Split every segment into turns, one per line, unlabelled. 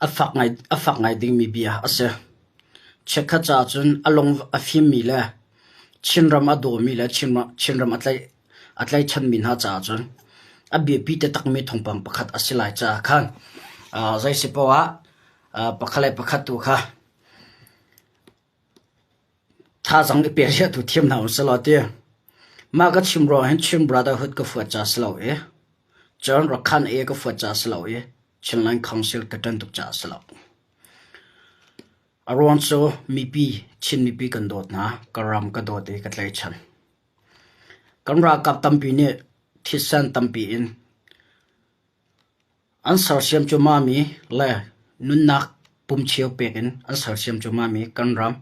afak ngai ding mi bia ase chekha cha chun along afim mi la chinram ado mi la chinram atlai chan min ha cha chun abi pi te tak mi thongpang pakhat asilai cha khan zai sipawa pakhalai pakhat tu kha tha jang pe ria tu thiam na usalote ma ka chimro hen chim brotherhood ka fuat cha slo e John Rakhan e ka fuat cha slo e Chinlan Council ka tan tuk cha slo aron so mipi chin mipi kan dot na karam ka dot e ka tlai chan kamra kap tampi ne thisan tampi in ansar siam chu mami la nunnak pum cheu pekin ansar siam chu mami kanram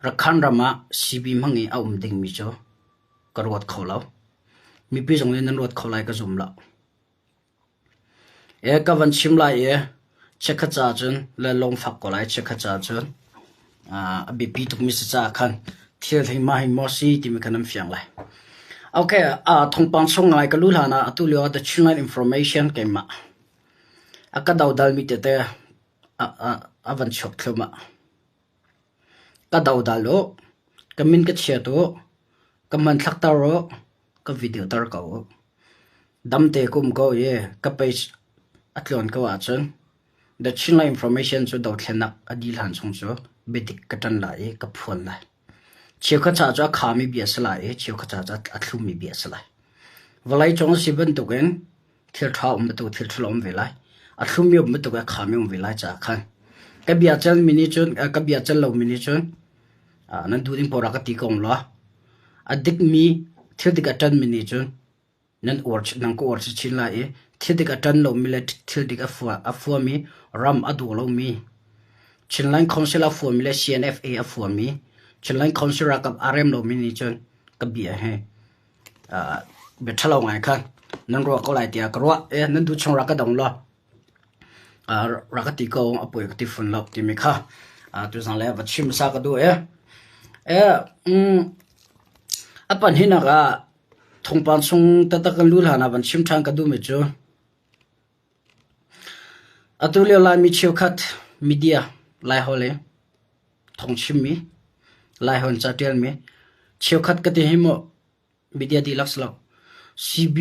Rakhan rama sibi mangi aum ding mi cho karwat kholau mipi jong ne nan rot kholai ka zum la e ka van chimla e chekha cha chun le long phak ko lai chekha cha chun abi pi tuk mi cha khan thil thei ma hi mo si ti mi khanam fiang lai okay thongpang song ngai ka lu lana atulio the chunai information ke ma aka daw dal mi te avan chok thuma ka daw dalo kamin ka che to kaman thak ta ro ka video tar ka o damte kum ko ye ka page atlon ka wa chun the chunai information chu daw thlenak adil han chung chu bedik katan la e ka phon la chekha cha cha khami bi asla e chekha cha cha athlum mi bi asla walai chong siban to gen thil tha tu thil thlom velai athlum mi to ka khami velai cha khan ka bia chal mini chun ka bia chal lo mini chun nan du ding pora ka ti kong lo adik mi thil dik atan mini chun nan orch nang ko orch chin la e thil dik atan lo mi le thil dik afwa mi ram adu lo mi Chinlan Council of Formula CNFA of Formi, Chinlan Council of RM no minichun, Kabia he. Betalo I can, Nangro Colaitia, Gro, and then do Chon Rakadon law. Rakatiko, a poet different lock Timika, to some level Chim Sakado, upon Hinaga, Tongpansung, Tatakan Lulan, and Chim Tankadumito. Atulio la Michio cut, media. Lai hole thong chimmi lai hon chatel me chekhat ka te himo media di lakslo cb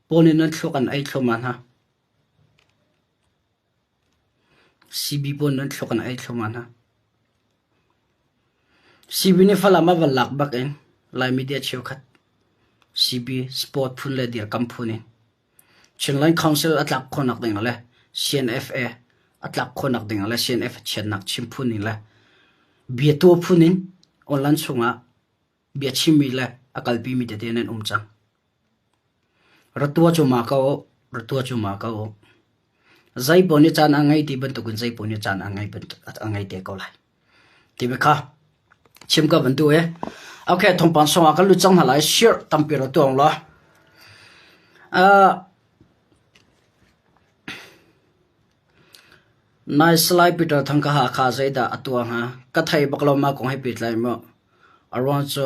ponen thlokan ai thloman ha cb ponen thlokan ai thloman ha cb ne fala ma walak baken lai media chekhat cb sport phun le dir kampune Chinlan Council atlak khonak ding le CNFA atlak khonak ding la CNF chenak chimphuni la bieto phunin online chunga biachimi la akalpi mi te nen umchang ratua chuma ka o zai boni chan angai ti ban to gun zai boni chan angai ban angai te ko lai ti me kha chim ka ban tu e okay thongpan songa ka lu chang na lai share tampiro tong la nai slide bita thangka ha kha zaida atwa ha ka thai bakloma ko hai pitlai mo aron so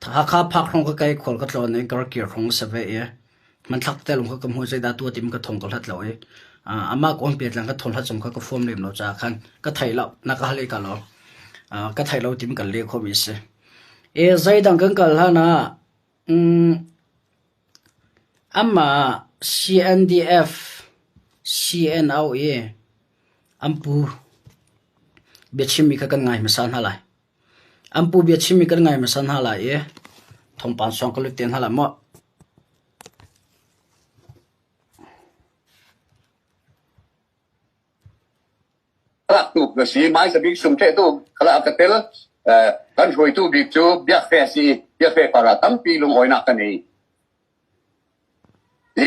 tha kha phak rong ka kai khol ka tlo ne gar ki rong sa ve e man thak te long ka kam ho zaida tu tim ka thong ka hlat lo e ama ko pet lang ka thol ha chom ka form lem lo cha khan ka thai lo na ka le ka lo ka thai lo tim ka le kho mi se e zaidang kan kal ha na ama CNDF CNOA ampu biachimi ka kan ngai masan halai ampu biachimi kan ngai masan halai e thongpan song ka luten hala mo
tu ga si mai sa big sum te tu kala ka tel kan hoi tu big chu bia fe si bia fe para tampi lung oi na ka ni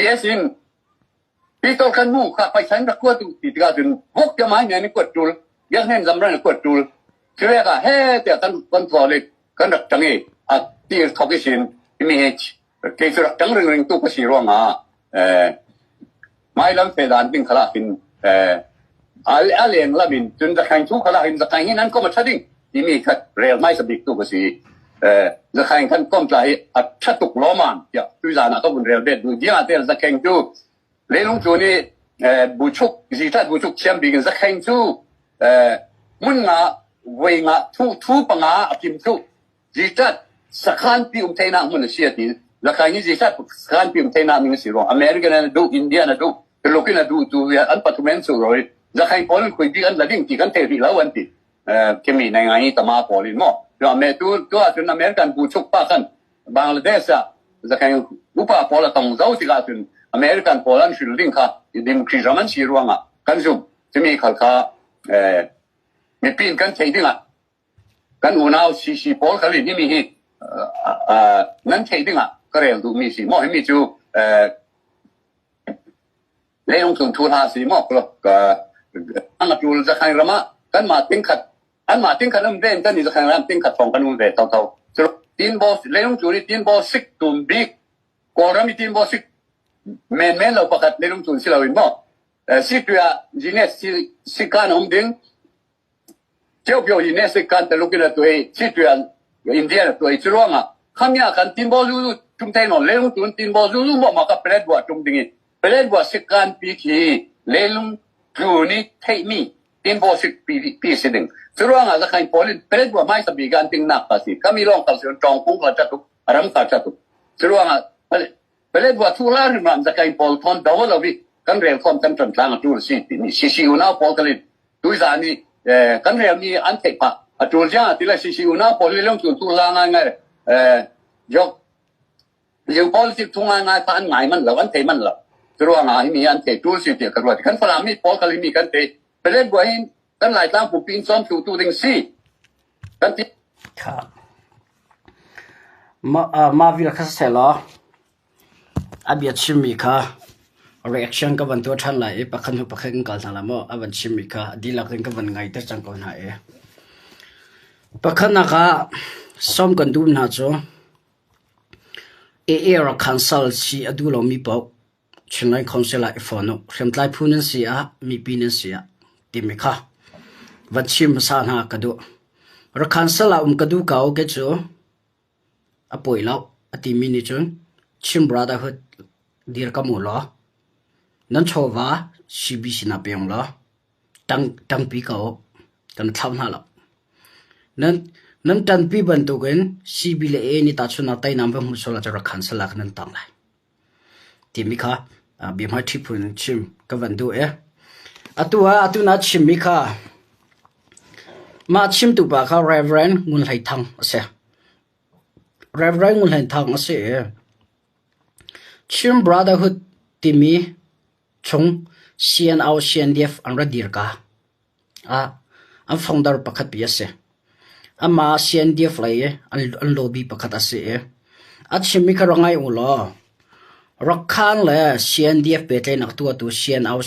yesin Pito kan mu ka pai san da ko tu ti ga tin hok ya mai ne ni ko tul ya hen zam ran ko tul kre ga he te kan kon tro le kan dak tang e a ti thok ki sin mi he ke su dak tang ring tu ko si ro ma mai lam fe dan tin khala tin alien la min tun da kan chu khala hin da kan hin nan ko ma thading ti mi khat rel mai sa bik tu ko si da kan kan kom tla a thatuk lo man ya tu za na ko bun rel bet du dia te za ken tu le long chu ni buchuk zita buchuk siam bigin zakhain chu mun nga wei nga thu panga akim chu zita sakhan pi umthaina mun siati zakhain zita sakhan pi umthaina min siro America na do India na do lokina do tu an patumen chu roi zakhain pol khoi bi an lading ti kan te ri lawan ti kemi na ngai tama polin mo yo me tu atun American buchuk pa kan Bangladesh zakhain upa pola tong zau ti ga tun American Poland shil link ha democracy zaman si ruanga kan zum timi khalka mi pin kan thedinga kan unau si pol khali ni mi hi nan thedinga karel du mi si mo mi chu leong tun tu ha si mo klo ka anga tul zakhain rama kan ma ting khat an ma ting khat am den kan ni zakhain ram ting khat tong kan un ve tau tin bo leong chu ni tin bo sik tum big ko ram tin bo sik men lo pakat leong tun sila win mo sipia jines si kan om ding pyo jines kan te lokina to e sipia India to e chruanga khamya kan tin bo lu tum tai no leong tun tin bo lu mo ma ka plet wa tum ding plet wa sikan pi ki leong tu ni thai mi tin bo sik pi siding chruanga la khai polin plet wa mai sabi gan ting nak pa si kami long kal sion tong pung la chatu aram ka chatu chruanga Pelet buat tular man zakai pol ton dawal abi kan rel kom kan tran tlang tu si ni si una pol kalit tu za ni kan rel ni an te pa atul ja ti la si una pol leong tu la ngai yok yung politik tu ngai pa an ngai man lo an te man lo tru nga mi an te tu si ti ka ro kan fala mi pol kalit mi kan te pelet buat hin kan lai tlang pu pin som tu ding si kan ti
ka ma vil kha selo abia chimika reaction ka ban to than lai pakhan hu pakhan kal thala mo aban chimika dilak ring ka ban ngai ta chang ko na e pakhan ka som kan dum na cho era council si adulo mi pau chinai council ai fono khemtlai phunan si a mi pinin si a timika van chim sa na ka do ra council ka du ka o ke cho apoi law ati mini chun chim brotherhood dir ka mu lo nan chowa cbc na peong lo tang pi ka o kan tham na lo nan tan pi ban to gen cb le e ni ta chuna tai nam ba mu so la ra khan sa lak nan tang lai ti mi kha bi ma thi phun chim ka van du e atu na chim mi kha ma chim tu ba kha reverend ngun lai thang ase reverend ngun lai thang ase chim brotherhood timi chung CNDF anra dirka am founder pakhat pi ase ama CNDF lai an lobby pakhat ase a chimi ka rangai ulo rakhan le CNDF petle nak tu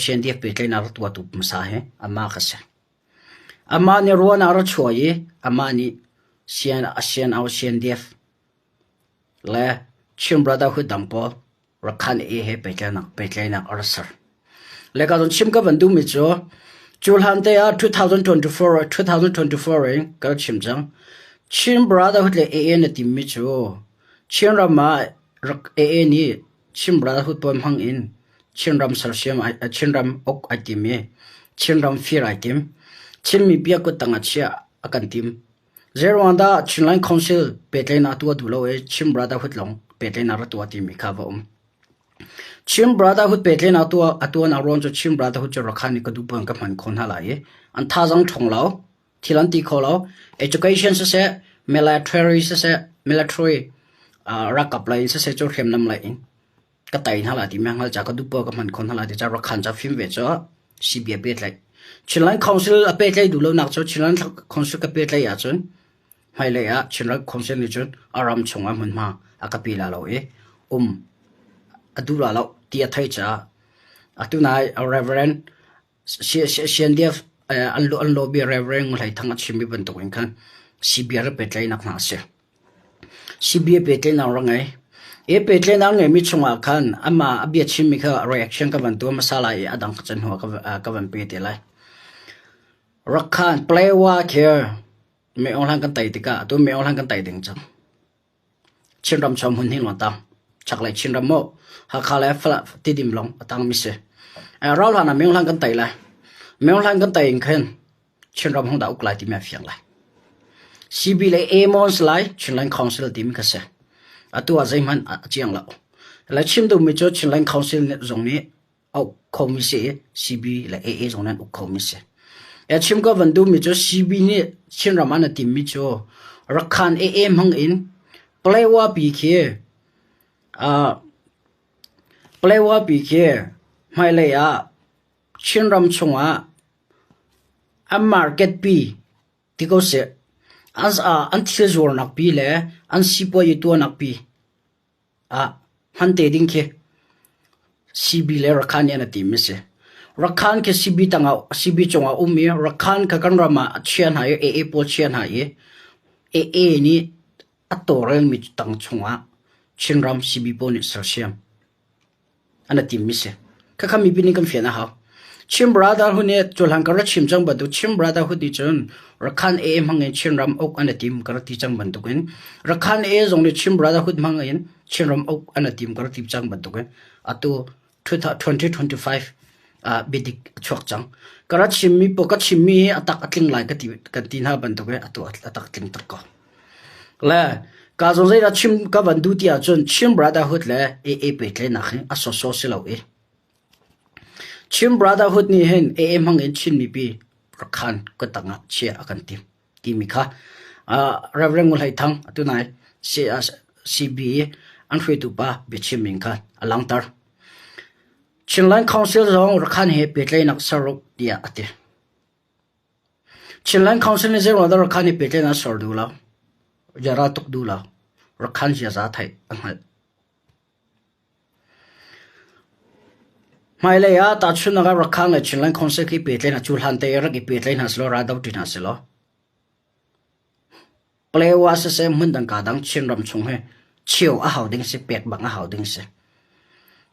CNDF petle nak tu masa he ama khase ama ni ruana ra choi ama ni CNDF le chim brotherhood dampo rakhan e he petlana arsar lega don chim ka bandu mi cho chulhan te 2024 ka chimjang chim brotherhood le e na tim mi cho chinra ma rak e ni chim brotherhood pom hang in chinram sarsiam chinram ok atime chinram fir item chim mi pia ko tanga chia akan tim zerwanda chinline council petlana tu dulo e chim brotherhood long petlana ra tu ati mi khawa chim brotherhood petlena atu na ron cho chim brotherhood cho rakhani ka du pang ka man khon hala ye an tha jang thong lao thilanti kholo education se military rak apply se cho khem nam lai ka tai hala ti mang hal cha ka du pa ka man khon hala ti cha rakhan cha film ve cho cba pet lai chilan council a pet lai du lo nak cho chilan council ka pet lai ya chon mai lai ya chilan council ni chon aram chunga man ma akapila lo e adula lo tia thai cha atuna reverend CNDF an lobby reverend lai thanga chimi ban to kan CBR petlai nak na se CBA petlai na rangai e petlai na ngai mi chunga khan ama abia chimi kha reaction ka ban to masala e adang chan ho ka ban pe te lai rakhan play wa care me onlang kan tai tika to me onlang kan tai ding chang chinram chom hun hin wa ta chaklai chinram mo ha khala fla ti dim long atang mi se เราหลานเมืองหลังกันไตละเมืองหลังกันไตเองขึ้นเช่นเราห้องดาวกลายที่แม่เฟียงละCB เลยเอมอนสไลด์ชินลังคอนซิลที่มีกษะตัวใจมันเจียงละและชิมดูมิจฉาชินลังคอนซิลเนี่ยตรงนี้เอาคอมมิชชั่น CB เลยเอตรงนั้นเอาคอมมิชชั่นชิมก็วันดูมิจฉา CB เนี่ยชินรามันที่มิจฉารักขันเอมังอินเปลว่าปีเคียเปลว่าปีเคียไม่เลยชินรำชงมาร์เก็ตปีที่เขาเสียอันที่จะนักปีเลยอันสิบวันตัวนักปีฮันเตดิ้งเคซีบีเลยรักขันยันตีมิเสรักขันเคซีบีตั้งซีบีจงมีรักขันกันรามาเชียนหายเอโปเชียนหายนี่อัตโตเรนมิตั้งชงชินรำซีบีโปนิสเซียมอันตีมิเสข้ามีปีนี้กันเฟียนะฮะชิมบราดาหุ่นเนี่ยจุลังกระชิมจังบัดดูชิมบราดาหุ่นที่จนรักขันมังเงินชินรำอกอันทีมกระติจังบัดดูกันรักขันตรงนี้ชิมบราดาหุ่นมังเงินชินรำอกอันทีมกระติจังบัดดูกันอัตุ2025บิดิกชวกจังกระชิมมีปกชิมมีอัตักอัตลิงไลกันตีน่าบัดดูกันอัตุอัตักลิงตะก้อและการสงสัยชิมกับบัดดูที่จนชิมบราดาหุ่นเลยเป็ดเลยนักอัศโซสิลาวชิมบราดาฮุดนี่เห็นมังเอ็นชินมีปีรักขันก็ตั้งเชียร์กันทีมีค่ะเรื่องงูไหลทั้งตัวไหนCB อันช่วยตัวป้าเบิชิมิงค่ะหลังตาชินลันคอนซิลร้องรักขันเฮเปิดเลยนักสรุปเดียอัตย์ชินลันคอนซิลนี่เจ้าว่ารักขันเฮเปิดเลยนักสรุปดูแล้วจะรัตุกดูแล้วรักขันจะจะไทยไม่เลยตัดชุนนักรักขันเลยชินลันคอนซิลที่เปิดเลยนะจูฮันเตอร์ที่เปิดเลยนะสโลราดาวดินะสโลเปลว่าเสียเหมือนดังกาดังชินรำชงเฮเชี่ยวหาวดิ้งสิเปียกบังหาวดิ้งสิ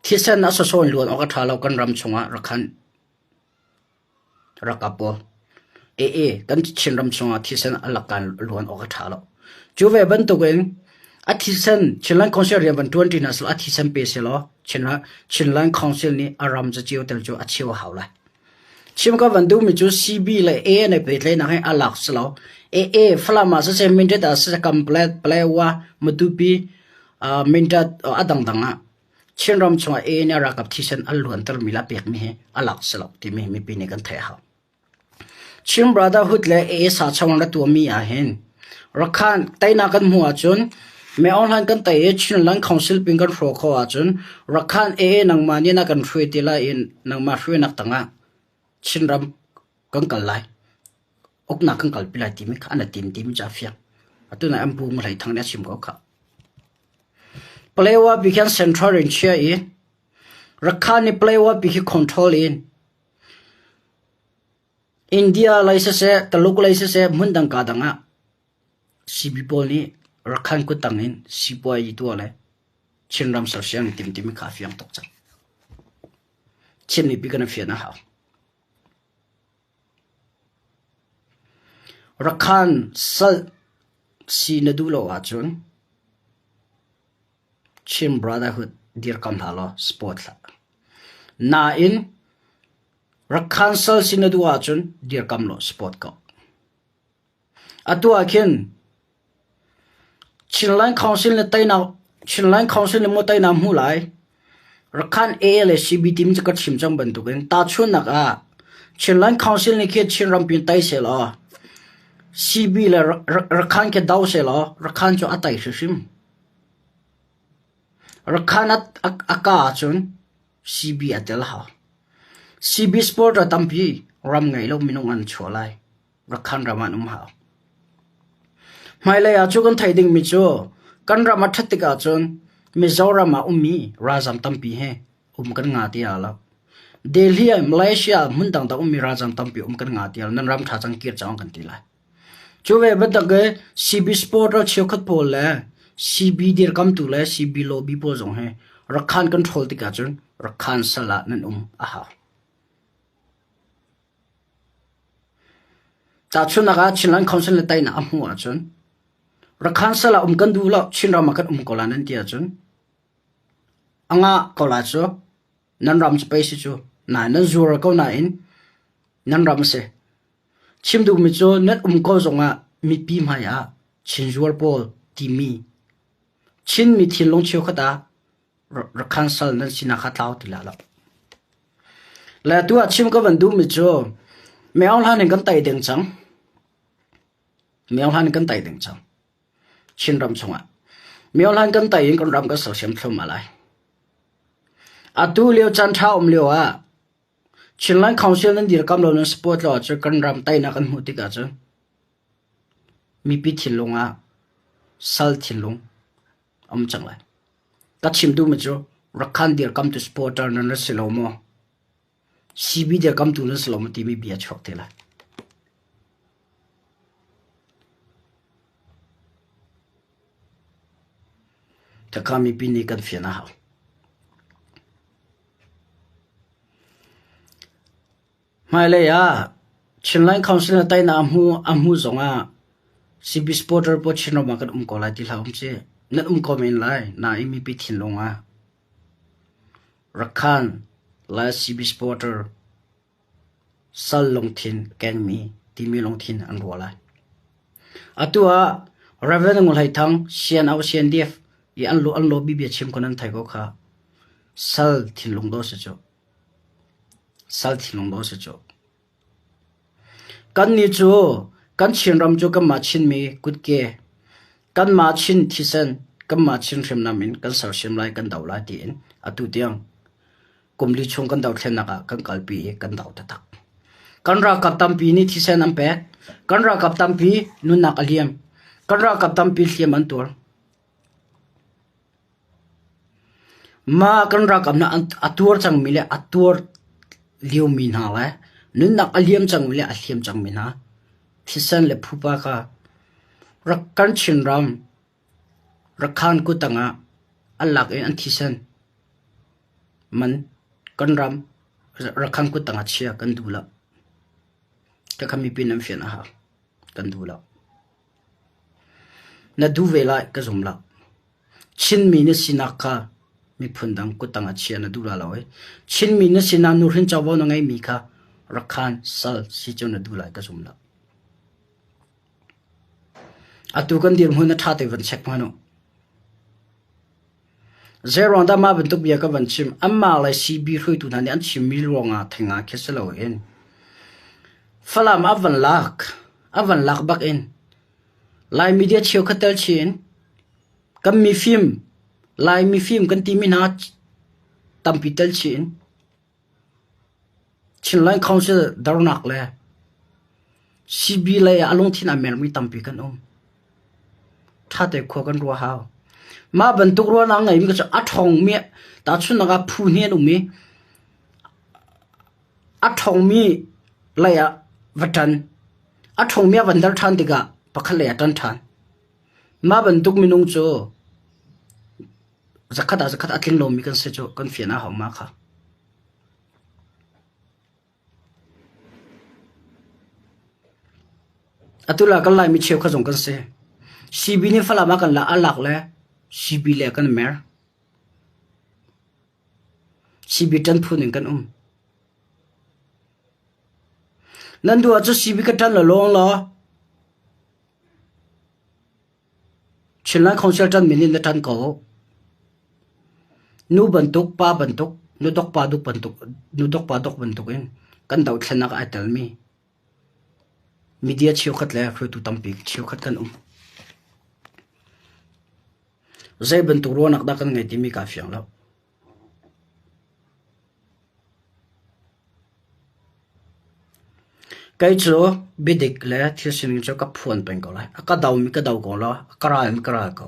ที่เส้นนัสโซนล้วนออกทาเรากันรำชงรักขันรักกับปอกันชินรำชงที่เส้นอลักกันล้วนออกทาเราจูเวบันตุกันอาทิตย์เส้นชินลันคอนซิลเรียนวัน20นะสโลอาทิตย์เส้นเปเสโลชินลันคอนซิลนี่อารามจะเจียวเตลจูอาเชี่ยวหาวเลยชิมก็วันดูมิจู CB เลยในเปิดเลยนะให้อลักสโลฟลามาเซมินเดดาเซคัมเพลตเปลว่ามาดูปีมินเดดดังชินรำชงเนี่ยรักกับที่เส้นอล้วนตลมิลาเปียกมีอลักสโลที่มีปีนี้กันเทหาชิมบราดาฮุดเลยสาชวันละตัวมีเห็นรักขันไตนักันหัวจนไม่ออนไลน์กันแต่ชินลังคอนซิลปิงกันโฟกัสจนรักขันนังมาเนี่ยนักกันช่วยตีละนังมาช่วยนักตั้งชินรำกันกันไลอกนักกันกันไปเลยทีมิอันนั้นทีมจะเฟียตัวนั้นอันพูดมาเลยทางนี้ชิมก็ค่ะเปลว่าบิกันเซ็นทรัลอินเชียรักขันนี่เปลว่าบิกันคอนโทรลอินเดียไลเซสตลกไลเซสเหมือนดังกาดังCB บอลนี่รักขันก็ตั้งอินสิบวันตัวเลยชินรำสารเสียงทีมข้าฟียงตกใจชินนี่ปีกันเฟียนะฮะรักขันสัลซีนดูโลอาจุนชิมบราดาฮุดดีร์คัมฮาโลสปอร์ตละน่าอินรักขันสัลซีนดูอาจุนดีร์คัมโลสปอร์ตก็อัตัวคินชินลันคอนซิลเนี่ยไตนาชินลันคอนซิลเนี่ยมดไตนาหูไลรักขันเลยCBทีมจะกัดชิมจังบันตุกันตาชุนนักชินลันคอนซิลเนี่ยแค่ชินรำพินไตเสลอCB เลยรักขันแค่ดาวเสลอรักขันจะอัตไตชิมรักขันอากาศจุน CB อัตละฮะ CB Sport ตั้มพีรำไงเราไม่น้องอันชัวไลรักขันรามันหาไม่เลยอาจุกันไทยดิ่งมิจูกันรามาทัดติกาจนมิจารามามีราจัมตั้มปีเฮกันงาตีอาลาเดลียมาเลเซียมุ่งต่างตามีราจัมตั้มปีกันงาตีอาลนั่นรำท่าจังเกียรจังกันตีละจูเวบัดดักCB Sport เราเชี่ยวขัดโพลเลย CB ดีร์กัมตุเลย CB โลบีโพจงเฮรักขันคอนโทรลติกาจนรักขันสละนั่นอาหาแต่ชุนนักชินลันคอนเซนเลตัยน่ะหัวจนรักขันสละกันดูแล้วชินรามากันกอลานันที่จนอ่างกอลาจูนั่นรำจะไปสิจู na nan zur ko na in nan ram se chim du mi cho net ko zonga mi pi ma ya chin zur pol ti mi chin mi thin long chiu khata ra cancel nan sina kha tlaw ti la la la tu a chim ko ban du mi cho me ong han kan tai deng chang me ong han kan tai deng chang chin ram chunga me ong han kan tai in kan ram ka so sem thlum malai atu leo chan tha leo a chinlan council nan dir kam lo nan support lo chu kan ram tai na kan mu ti ka chu mi pi thilunga sal thilung chang lai ka chim du ma chu rakhan dir kam to supporter nan na silomo cb dir kam tu na silomo ti mi bia chok te la ta ka mi pi ni kan fi na ha mai le ya chinlan council na tai na amu zonga cb supporter po chino ma kan ko la ti la che na ko men lai na mi pi thin longa rakhan la cb supporter sal long thin ken mi ti mi long thin an ro la atua revenue ngol hai thang sian au sian def i an lo bi bi chim konan thai ko kha sal thin long do se cho sal thin long do se cho kan ni chu kan chin ram chu kam ma chin mi kut ke kan ma chin thisen kam ma chin rem na min kan sar sim lai kan daw la ti in atu tiang kumli chung kan daw thlen na ka kan kalpi kan daw ta tak kan ra kap tam pi ni thisen am pe kan ra kap tam pi nun nak aliam kan ra kap tam pi hliam an tur ma kan ra kap na atur chang mi le atur liu mi na la nun nak aliam chang mi le aliam chang mi na thisen le phupa ka rakkan chin ram rakhan ku tanga alak en an thisen man kan ram rakhan ku tanga chia kan dula ta kami pinam fian ha kan dula na du vela ka zumla chin mi ne sinaka mi phundang ku tanga chia na dula lawe chin mi ne sinan nur hin chawo na ngai mi kha rakhan sal si chona dula ka zumla atu kan dir huna tha te van check mano zero da ma ban tuk bia ka van chim amma la cb hrui tu nan an chim mi ronga thenga kheselo en falam avan lak bak en lai media cheu khatel chin kam mi film kan ti mi na tampital chin chinlan council darnak le cb le along thin amer mi tampi kan tha te kho kan ro ha ma ban tuk ro na ngai mi ka athong mi ta chun na ga phu ne nu mi athong mi la ya vatan athong mi van dar than tiga pakhale atan than ma ban tuk mi nung cho zakat atling lo mi kan se cho kan fiana ha ma kha atula kan lai mi cheu kha jong kan se cb ni fala ma kan la alak le cb le kan mer cb tan phun kan nan du achu cb ka tan la long la chinlan council tan minin la tan ko nu bantuk pa bantuk nu dok pa duk bantuk nu dok pa dok bantuk en kan daw thana ka atal mi media chiu khat la khru tu tampi chiu khat kan zai bantuk ro nak da kan ngai ti mi ka fiang lo kai cho bidik la thisin cho ka phon pen ko la ka daw mi ka daw ko la kara ko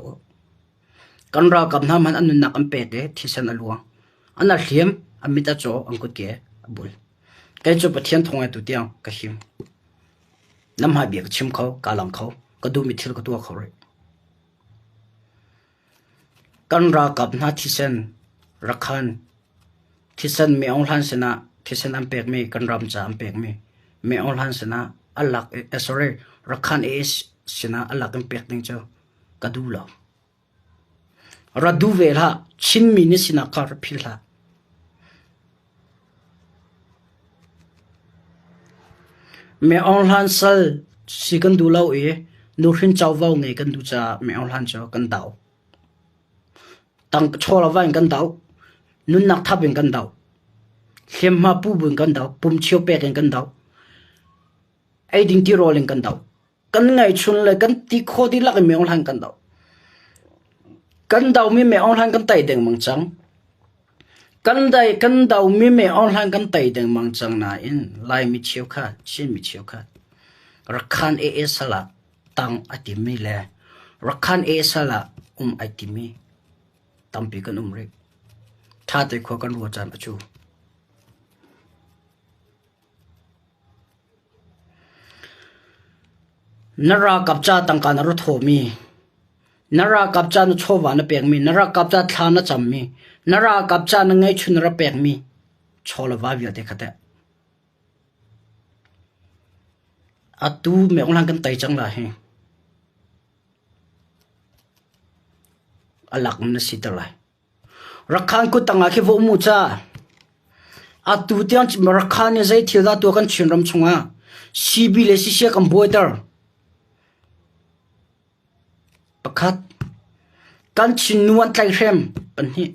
kan ra kap na man anun nak am pe de thisan aluang ana hliam amita cho angkut ke abul kai cho pathian thongai tu tiang ka him nam ha bi ka chim kho ka lang kho ka du mi thil ka tu kho re kan ra kap na thisan rakhan thisan me ong han sena thisan am pek me kan ram cha am pek me ong han sena alak sorry rakhan is sena alak am pek ning cho ka du la radu vela chin mi ni sina kar philha me online sal si kan du lau e nu rin chaw vau nge kan du cha me online chaw kan dau tang chola vain kan dau nun nak thapin kan dau khem ma pu bun kan dau pum chiu pe kan dau ai ding ti rolling kan dau kan ngai chun le kan ti kho di lak me online kan dau mi me online kan tai deng mang chang kan dau mi me online kan tai deng mang chang na in lai mi chiu kha chin mi chiu kha rakhan e sala tang atimi le rakhan e sala atimi tampi kan umre tha te kho kan ro chan achu nara kapcha tangka na ro thomi nara kapcha na chowa na pek mi nara kapcha thla na cham mi nara kapcha na ngai chun ra pek mi chola wa via de khata atu me onglang kan tai chang la he alak na sitalai rakhan ku tanga ke vo mu cha atu tian rakhan ne zai thila to kan chinram chunga cb le si sia kam boider pakhat kan chinuan tlai rem panhi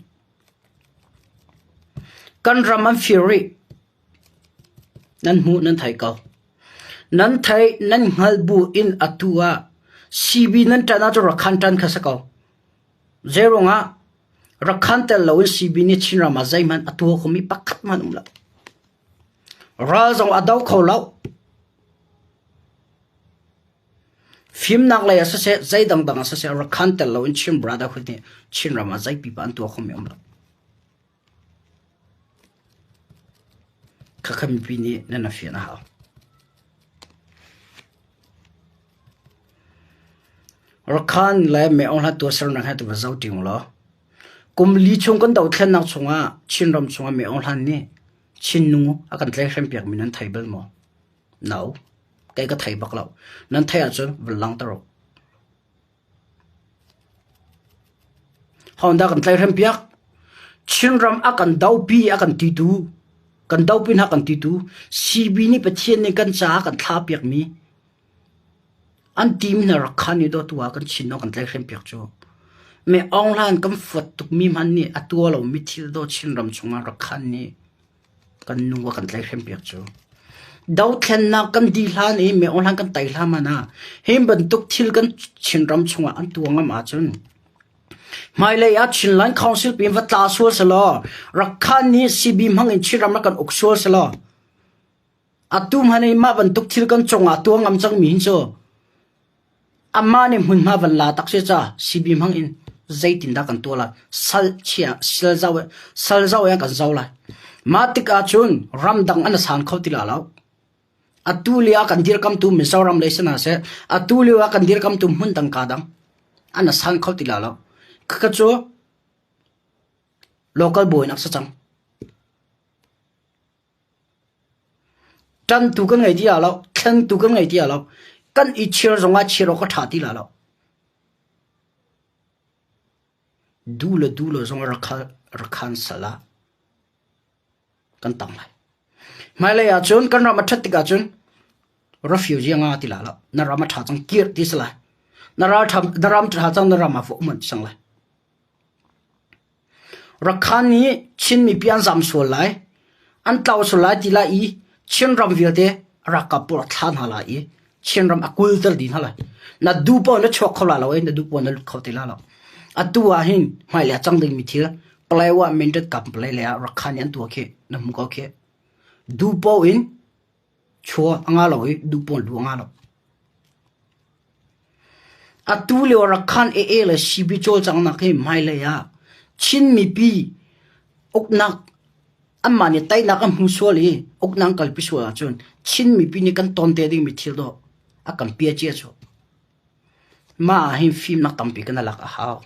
kan raman fury nan mu nan thai kau nan thai nan halbu in atua cb nan tana to rakhan tan khasakau zero nga rakhan tel lo cb ni chinrama zaiman atua khomi pakhat man umla razong adau kholau film nak la yasa se zai dang dang asa se rakhan tel lo in chim brother khuni chinrama zai pi ban to khomi umla kakham pi ni na fi na ha rakhan la me on ha to sar na ha to zau ting lo kum li chung kan dau thlen nak chunga chinram chunga me on han ni chinnu akan tlai khem piak minan thaibel mo now kai ka thai bak lo nan thai a chun vlang taro honda kan tlai khem piak chinram akan dau pi akan ti tu kan dau pin ha kan ti tu cb ni pathian ni kan cha kan thla piak mi an tim na rakhan ni do tuwa kan chinno kan tlai khem piak cho me online kam fat tuk mi man ni atua lo mi thil do chinram chunga rakhan ni kan nuwa kan tlai khem piak cho dau thlen na kan di hla ni me online kan tai hla mana hem ban tuk thil kan chinram chunga an tuanga ma chun mai le ya chinlan council pin va tla sual salo rakhan ni cb mang in chiram kan oksual salo atum hanai ma ban tuk thil kan chonga tuangam chang mi hin cho amma ne mun ma van la tak se cha cb mang in zaitin da kan tola sal chia sal zaw ya kan zaw la matik a chun ramdang an san khoti la law atulia kan dir kam tu mizoram lesana se atulia kan dir kam tu mun tang kadang an san khoti la law ka cho local boy nak sa chang tan tu kan ngai dia law thang tu kan ngai dia law kan ichir zonga chiro ko thati la law dula zonga rakhan sala kan tang lai mai le ya chun kan ra ma that ti ga chun refugee nga ti la la na ra ma tha chang kir ti sala na ram tha chang na ra ma fo man chang lai rakhan ni chin mi pian zam so lai an taw so lai ti la i chin ram vi te ra ka pur than hala i chin ram akul tar din hala na du po na chok khola la we na du po na lut khoti la la atua hin mai la chang ding mi thil play wa minute kap play le rakhan yan tu ke na mu ko ke du po in chua anga lo du po lu anga lo atu le rakhan e la sibi chol chang na ke mai le ya chin mi pi oknak amma ni tai na kam husoli oknang kalpi so chon chin mi pi ni kan ton te ding mi thil do akam pi che cho ma hin film na tampi kana lak a haw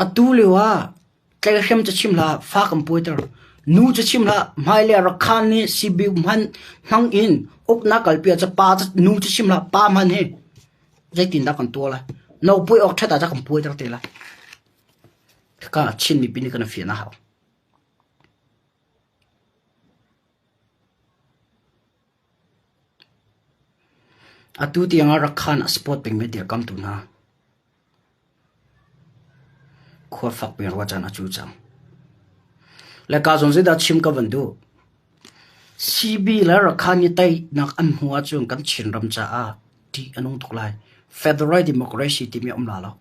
atulewa tleghem cha chimla fa computer nu cha chimla maile rakhan ni sibi man hang in okna kalpia cha pa nu cha chimla pa man he jaitin da kan tola no pui ok thata cha computer te la ka chin mi pini kana fi na ha atu tianga rakhan sport peng me dir kam tu na khor fak pe ro chan achu cham la ka zon zeda chim ka vandu CB la rakhan ni tai nak an huwa chung kan chin ram cha a ti anung thuklai federal democracy ti mi omla lo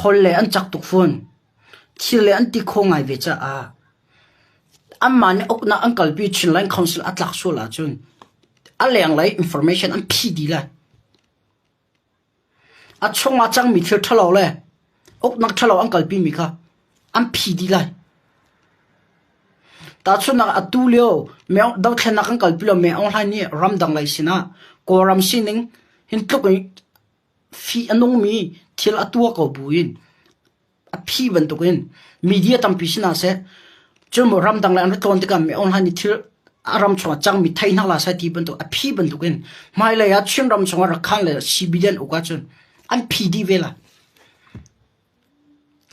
holle an chak tuk phun thile an ti khongai ve cha a amman okna uncle bi chinline council atlak so la chun aleng lai information an pd la a chonga chang mi thir thalo le oknak thalo uncle bi mi kha an pd la ta chuna atulio me daw thena kan kalpilo me online ni ramdang lai sina koram sining hin tluk fi anong mi thil atua ko buin a phi ban tukin media tampi sina se chumo ramdang lai an ton tika me online ni thil aram chwa chang mi thaina la sa ti ban to a phi ban tukin mai la ya chin ram chwa ra khan le cbden uka chun an pd vela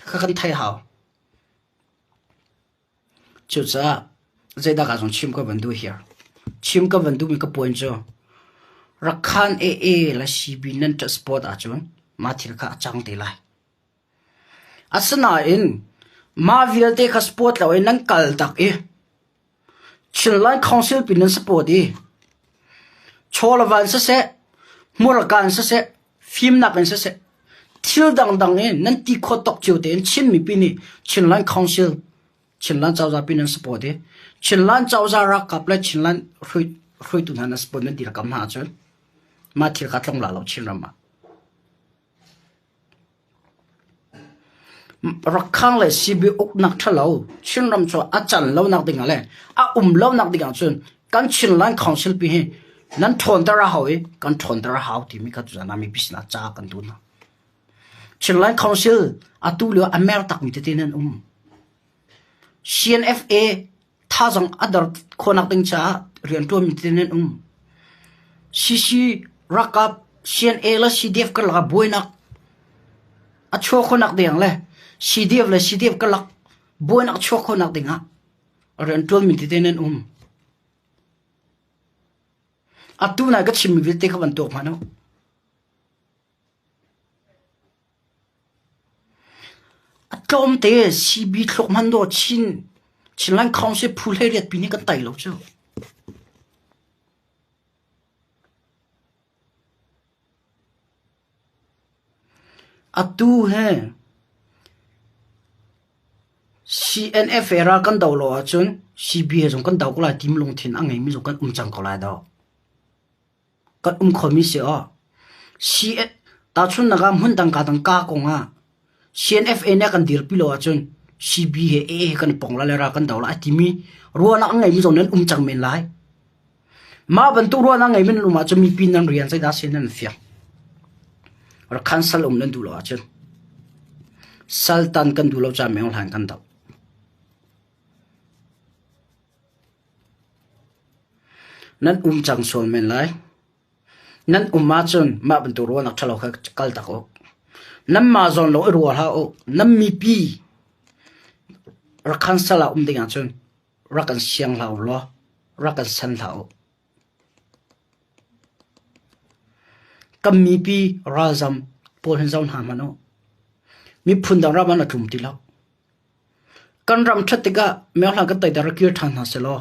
ka kan thai haw chuza zeda ga jong chim ka bandu here chim ka bandu mi ka point jo rakhan a la cb nan ta sport a chun ma thir kha chang te lai asna in ma vil te kha sport la wai nan kal tak e chilai council pinan sport e cholawan sa se murakan sa se film na kan sa se thil dang dang e nan ti kho tok chu te chin mi pini chilai council chinlan chawza pinan support e chinlan chawza ra kapla chinlan hrui tu na support men dir kam ha chon ma thir ka thlong la lo chinrama rakhang le cb ok nak thalo chinram cho achan lo nak dinga le a lo nak dinga chun kan chinlan council pi he nan thon tara hawi kan thon tara haw ti mi ka tu na mi bisna cha kan tu na chinlan council atulio amer tak mi te nan CNFA thazang adar khonak ding cha rian to mi tenen CC rakap CNA la CDF ka la boinak acho khonak ding le CDF la CDF ka la boinak cho khonak ding ha rian to mi tenen atuna ka chim mi te ka ban to mano atom te CB thlok man do chinlan council phul heriat pini kan tai lo chu atu he CNF era kan daw lo achun CB he jong kan daw ko la tim long thin angai mi jong kan chang ko la daw kan khomi se a CN ta chun na gam hun dang ka dang ka ko nga CNFA na kan dir pilo achun CB he a kan pongla le ra kan dawla atimi ruana ngai mi zonen chang men lai ma ban tu ruana ngai min luma chumi pin nan rian sai da sin nan fia ra cancel nan du lo achun sultan kan du lo cha meng han kan daw nan chang sol men lai nan ma chun ma ban tu ruana thalo kha kal ta ko nam ma zon lo ru ha o nam mi pi rakhan sala dinga chun rakan siang lau lo rakan san lau kam mi pi razam pol hen zon ha mano mi phun dang ra man thum ti lo kan ram thatika me hla ka tai dar kir than ha se lo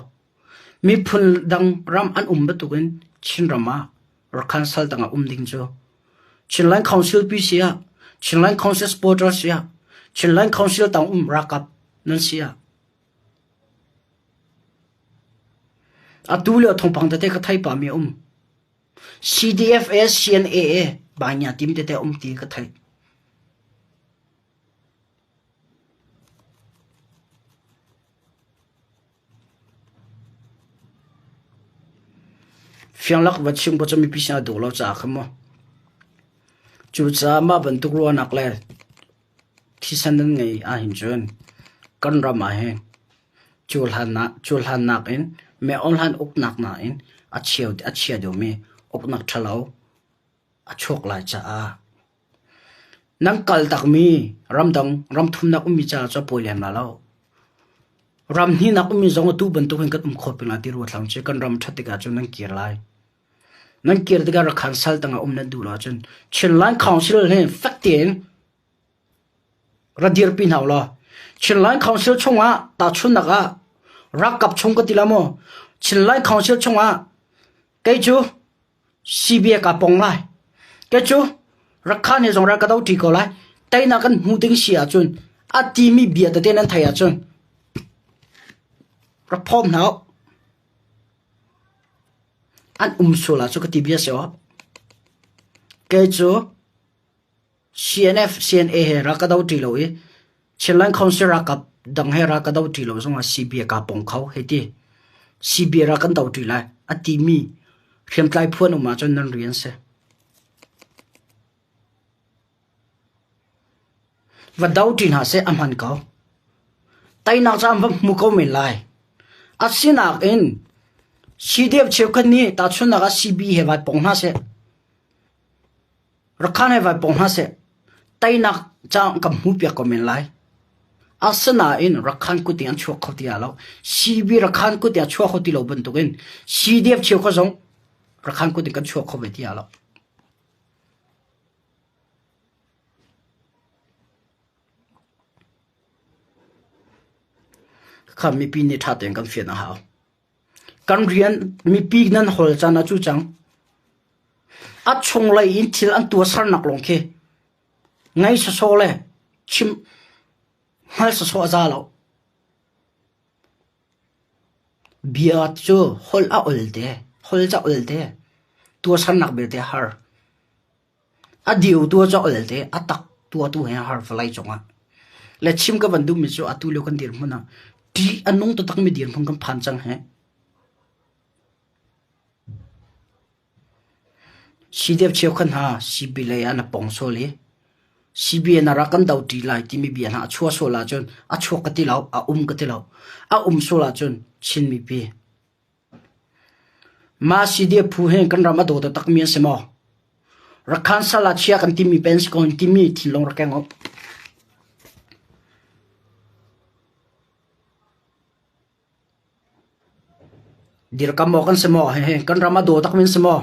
mi phun dang ram an ba tu gen chin rama rakhan sal dang ding jo chinlan council pi sia chinlan council supporters sia chinlan council tang rakap nan sia atulio thongpang te ka thai pa mi CDFS CNAA banya tim te ti ka thai fiang lak wat chim bo chami pisha do lo cha khamo chu cha ma ban tu ro nak le thi san nan ngai a hin jon kan ra ma he chul han nak in me online ok nak na in a chia do me ok nak thalo a chok lai cha a nang kal tak mi ram thum nak mi cha cha polen la lo ram ni nak mi zong tu ban tu hen kat khop na ti ro thlang che kan ram thatika chu nang kir lai nan kir daga ra khansal tanga umna dula chun chinlan council he factin radir pin hawla chinlan council chunga ta chunaga rakap chungka tilamo chinlan council chunga kaichu cba ka ponglai kaichu rakhan he jong ra ka dau ti ko lai taina kan huding sia chun atimi bia ta tenan thaya chun rapom now an umsula chu ka tibia se kaichu cnf cna he ra ka dau ti lo e chinlan council ra ka dang he ra ka dau ti lo zonga cba ka pong khau heti cba ra kan dau ti lai atimi khemtlai phuan uma chon nan rian se vadau tin ha se amhan kau tai na cham mu ko min lai asinak in cdf chekhan ni ta chun na ga cb he vai pong na se rakhan he vai pong na se tai na chang kam hu pya ko min lai asana in rakhan ku tian chok kho tia lo cb rakhan ku tia chok kho ti lo ban to gen cdf chekho jong rakhan ku ti kan chok kho be tia lo kham mi pi ni tha teng kan fian ha kan rian mi pi nan hol chana chu chang a chung lai in thil an tua sar nak long khe ngai sa so le chim hal sa so za lo bia chu hol a ol de hol cha ol de tua sar nak be de har a diu tua cha ol de a tak tua tu he har falai chonga le chim ka bandu mi chu atu lo kan dir muna ti anong to tak mi dir phang kan phan chang he cdf chekhan ha cb le ana pongso le cb na rakan dau ti lai ti mi bian ha chua so la chon a chok ka ti law a ka ti law a so la chon chin mi pi ma cdf phu he kan rama do to tak mi se mo rakhan sala chia kan ti mi pens kon ti mi thilong rakeng op dir kam mo kan se mo he kan rama do tak min se mo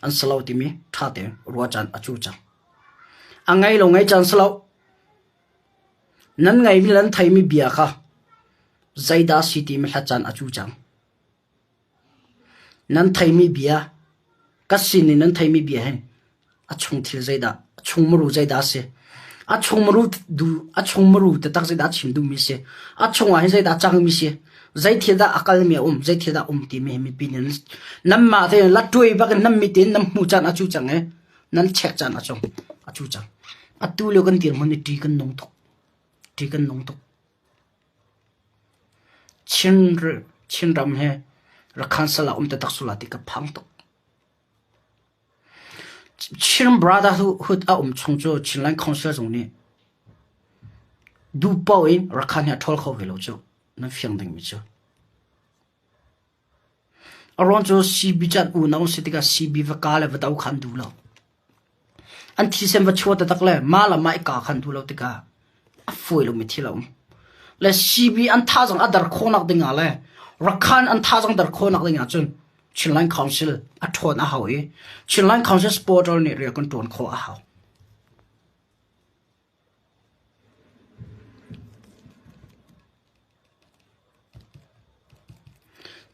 an salo ti mi tha te ruwa chan achu cha angai lo ngai chan salo nan ngai mi lan thai mi bia kha zaida city mi hachan achu chang nan thai mi bia kasin ni nan thai mi bia hen achung thil zaida achung maru zaida se achung maru te tak zaida chim du mi se achung wa zaida chang mi se zai thida akal mi zai thida ti mi pinin nam ma the la tui ba kan nam mi tin nam mu chan achu chang e nan chek chan achu chang atu lo kan tir mani ti kan nong tok chin ram he rakhan sala te tak sula ti ka phang tok chin brother hood a chung cho chinlan council jong ni du pau in rakhan ha thol kho velo cho na fiang ding mi cho aron cho cb chat u na sitika cb va kale va tau khan du lo an thi sem va chwa ta tak le mala mai ka khan du lo tika a foi lo mi thi lo le cb an tha jang adar khonak dinga le rakhan an tha jang dar khonak dinga chun chinlan council a thon a hawi chinlan council sport or ni re kon ton kho a haw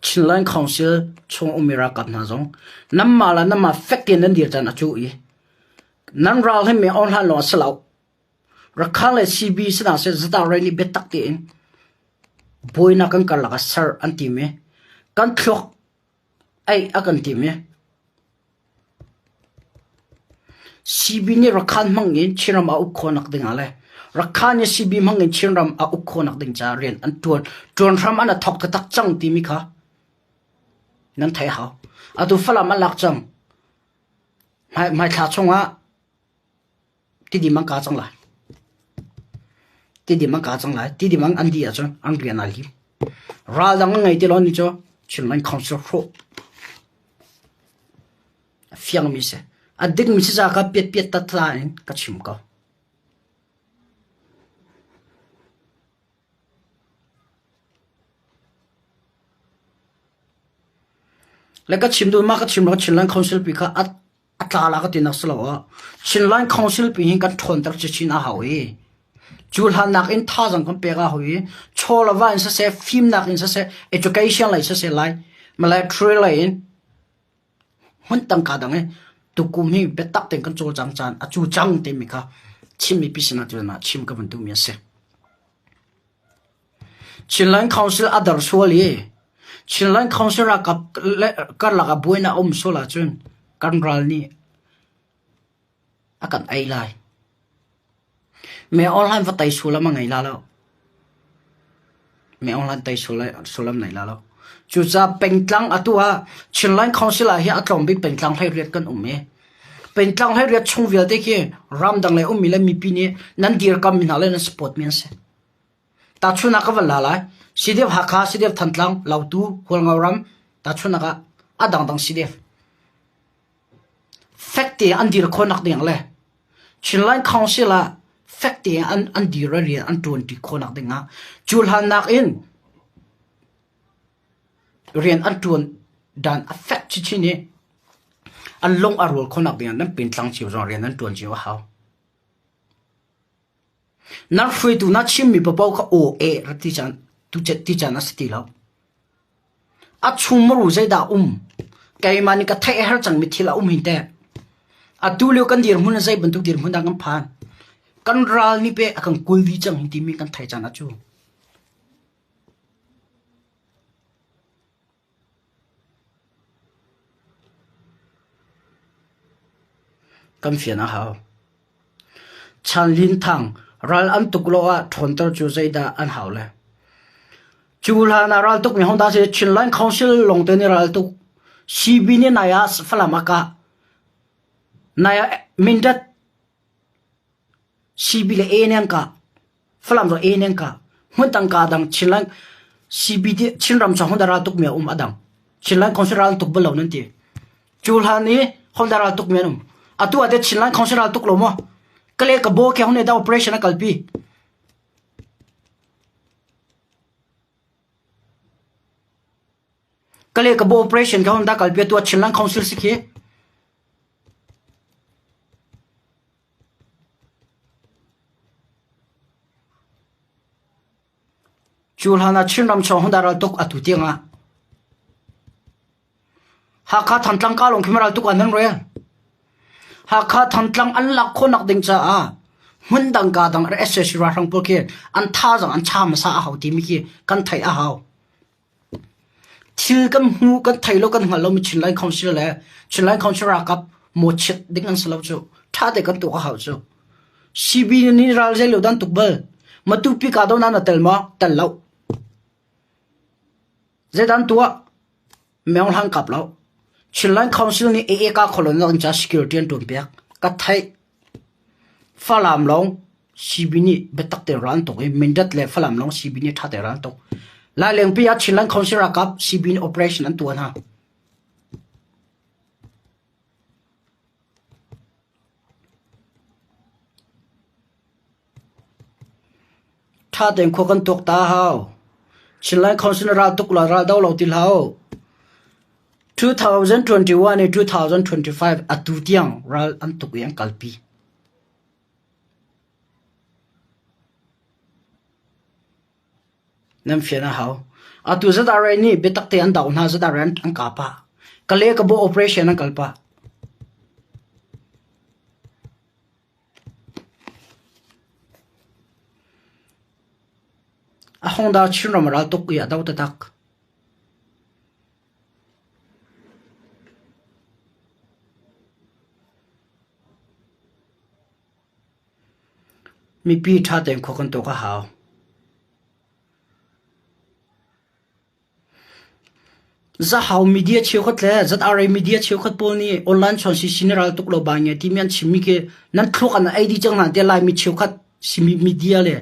chinlan council chung umira kap na jong namala nama factin nan dir chan achu I nan ral he me on han lo selaw rakhan le cb sna se zata raini betak ti in boina kan kala ka sir anti me kan thlok ai akan ti me cb ni rakhan mangin chiram a up khonak dinga le rakhan ni cb mangin chiram a up khonak ding cha ren an ton ram ana thok ta tak chang ti mi kha nan thai hao atu fala ma lak chang mai tha chonga ti di mang ka chang lai ti di mang an di a chang ang rian ali ra lang ngai ti lo ni cho chinlan council ro fiang mi se adik mi se za ka pet ta tla in ka chim ka แล้วก็ชิมดูมากก็ชิมแล้วชินไลน์คอนซิลปีก็อัตราละก็ตินักสลาวชินไลน์คอนซิลปีหิงกันทนตักจะชินอาหาวีจูลหันนักอินท่าจังกันเปกอาหาวีโชว์ละว่าอินเสพฟิล์มนักอินเสพ education ไลน์เสพไลน์มาไลน์ทรีไลน์หุ่นตั้งกาดังเอตุกุมีเบตักเต็งกันโจจังจันจูจังเต็มมิค่ะชิมมีพิษณะตัวน่ะชิมกับมันดูมีเสชินไลน์คอนซิลอัดรสวลีชินไลน์คอนซิลรักกับกันลักบุยน่ะโซลาจุนกันรัลนี่อากันไอไลน์เมื่อออนไลน์ว่าไต่สุลามังไงแล้วเมื่อออนไลน์ไต่สุลามไหนแล้วจู่จะเป็นกลางอัตัวชินไลน์คอนซิลเฮียอัตลอมบิเป็นกลางให้เรียกกันเป็นกลางให้เรียกชงวิลเด็กรำดังเลยมีเลยมีปีนี้นั่นดีร์กำมินาเลยนั่นสปอร์ตเมียนเสตาชุนักวันละเลยสิเดียบหักขาสิเดียบทันตลังเหล่าตู้หัวงารำตาชุนักอดังสิเดียบแฟกต์อันดีร์คนนักเดียงเลยชินไลน์คอนซิลแฟกต์อันดีร์เรียนอันตัวดีคนนักเดียงจูลหันนักอินเรียนอันตัวดันแฟกต์ชินี่อันลงอารมณ์คนนักเดียงนั่นเป็นทางจิวจงเรียนนั่นตัวจิวเขานักฟื้นตัวนักชิมมีปะเป้าก็โอเอรัติจันตุเจติจันนัสติแล้วอัดชุมรู้ใจด่าแกมันนี่ก็เทะจังมิทิลาหินแต่อัดดูเลี้ยวกันดีร์มุนใจบรรทุกดีร์มุนดังกันผ่านกันรัลนี่เป้กันกุลดีจังหินที่มีกันเทจันนัจูกันเฟียนะเขาชันลินทังรัลอันตุกโลอาทนตรจูใจด่าอันเขาเลยจูลานารัลตุกมีห้องดาเซชินไลน์คอนซิลลงเตนิรัลตุกซีบีนี่นายาฟลามากานายมินดัดซีบีเลเอเนนกาฟลามโดเอเนนกาหุ่นตังกาดังชินไลน์ซีบีดีชินรำชาห้องดารัลตุกมีอดังชินไลน์คอนซิลรัลตุกเบลล์นั่นทีจูลานี่ห้องดารัลตุกมีอัตัวเด็ดชินไลน์คอนซิลรัลตุกลมั้งก็เลยกับโบแค่ห้องเนด้าโอเปอเรชั่นกัลปีก็เลยกับโบ operation เขาได้กับเปียตัวชินลังคอนซิลสิคีจูลฮานาชินรำชองดารัลตุกอตุเตียงหากขาทันตังกาลงขึ้นมารัลตุกอันนั้นเรียหากขาทันตังอันลักคนนักดิ่งจ้าหุ่นดังกาดังเอสเอชราทังโปรเกตอันท่าจังอันชามสาเขาที่มีกี่กันไทยเขาทิลกันหูกันไทยโลกันหัวเรามีชินไลน์คอนซิลเลยชินไลน์คอนซิลรักกับโมชิดดิ้งกันสลับจูท่าเด็กกันตัวเขาจูซีบีนี่รัลเจลิวดันตุกเบลมาตุปีกาโดนันเตลมาเตลเลาเจดันตัวแมวหังกับเราชินไลน์คอนซิลนี่เอกาคนละนั่งจ้า security ตัวเปียกกัดไทยฟาลามลงซีบีนี่เบตักเตรันตุกมินดัดเลยฟาลามลงซีบีนี่ท่าเตรันตุกลายเลี้ยงพิจารณาคอนซิลรักกับซีบีนโอเปอเรชั่นนั้นตัวนะถ้าเด็กคนกันตกตาเขาชินไลน์คอนซิลรักตุกลาราดาวเราติลเขา2021 และ2025อัตุเตียงรัลอันตุกยังกัลปีนั่นเฟียนะเขาอัตุจะได้อะไรนี่เบตักเตียนดาวน่าจะได้อะไรอันกาปะก็เลยกับโบโอเปอเรชั่นอันกัลปะอ่ะห้องดาวชินเรามาเราตุกยาดาวตักมีปีท่าเต็มขกันตัวก็เขาจะหามีเดียเชี่ยวขัดเลยจะอะไรมีเดียเชี่ยวขัดปนนี่ออนไลน์ชอนสินรัลตุกโลบางอย่างที่มีอันชิมิกนั่นทุกอันไอดีจังหวะเดี๋ยวไลน์มีเชี่ยวขัดสิมีเดียเลย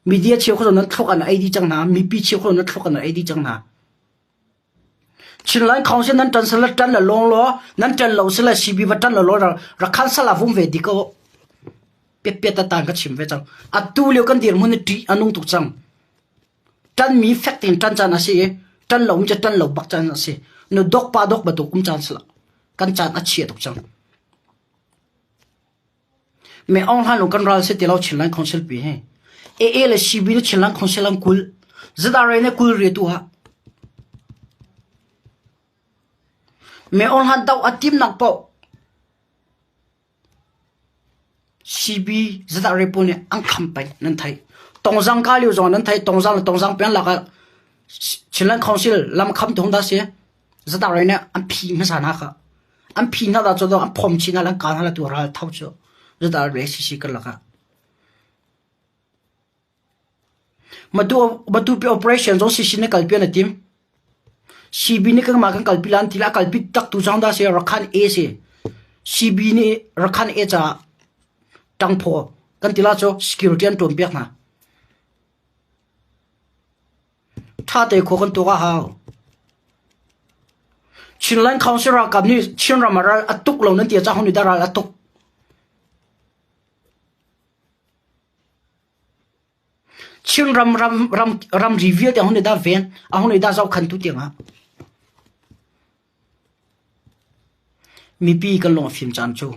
มีเดียเชี่ยวขัดนั่นทุกอันไอดีจังหวะมีปีเชี่ยวขัดนั่นทุกอันไอดีจังหวะชินไลน์ของฉันนั้นจันสลัดจันละลงล้อนั่นจันเราสลัดซีบีวัดจันละล้อรักขันสลับวงเวดีก็เปียตต่างกันชิมเวจังอัดตู้เลี้ยวกันเดียร์มันตีอันนุ่งตุกจังจันมีแฟกต์จันจันนะสิจันเราจะจันเราบักจันนะสิ no dok pa dok batu kum chan sala kan chan achia tok chang me ong han kan ral se telo chilan council pi he e le cb no chilan council ang kul zada re ne kul re tu ha me ong han daw atim nak po cb zada re po ne ang khampai nan thai tongzang ka liu zong nan thai tongzang pen la ka chilan council lam kham thong da se zada re ne am phi ma sa na kha am phi na da cho do am phom chi na lang ka na la tu ra thau cho zada re si ka la ka matu pe operation zo si ne kalpi na team cb ne ka ma kan kalpi lan tila kalpi tak tu jang da se rakhan a se cb ne rakhan a cha tang pho kan tila cho security an tom pek na tha te kho kan to ga ha chinlan council ra kap ni chinra mara atuk lo nan tia cha honi dara atuk chin ram review te honi da ven a honi da zau khan tu te nga mi pi kan long film chan chu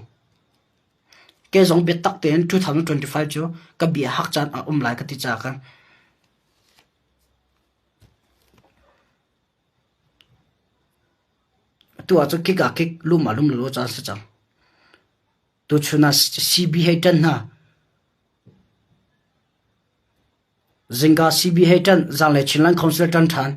ke zong bet tak ten 2025 chu ka bi hak chan a lai ka ti cha kan tu a chu ki ka ki lu malum lo cha sa chang tu chuna cb hetan na zinga cb hetan zang le chinlan council tan than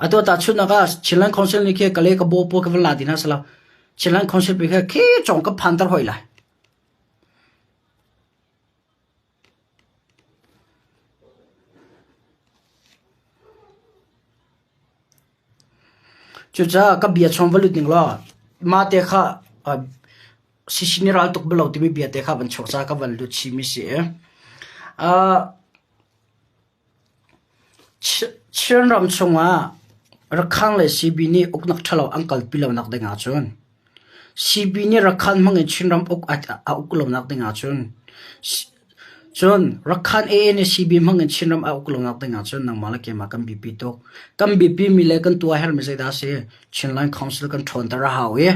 ato ta chuna ga chinlan council ni ke kale ka bo po ka la dina sala chinlan council pe ke chong ka phan tar hoi la chu cha ka bia chong valu ding lo ma te kha sisiniral tok belo ti bia te kha ban chok cha ka van lu chi mi se chen ram chunga rakhang le cb ni uknak thalo angkal pilo nak denga chun cb ni rakhan mangi chin ram ok a ukulom nak denga chun rakhan a ni cb mangi chin ram a ukulom nak denga chun nang mala ke ma kam bp tok kam bp mi le kan tua her me se da se chinlan council kan thon tara hawe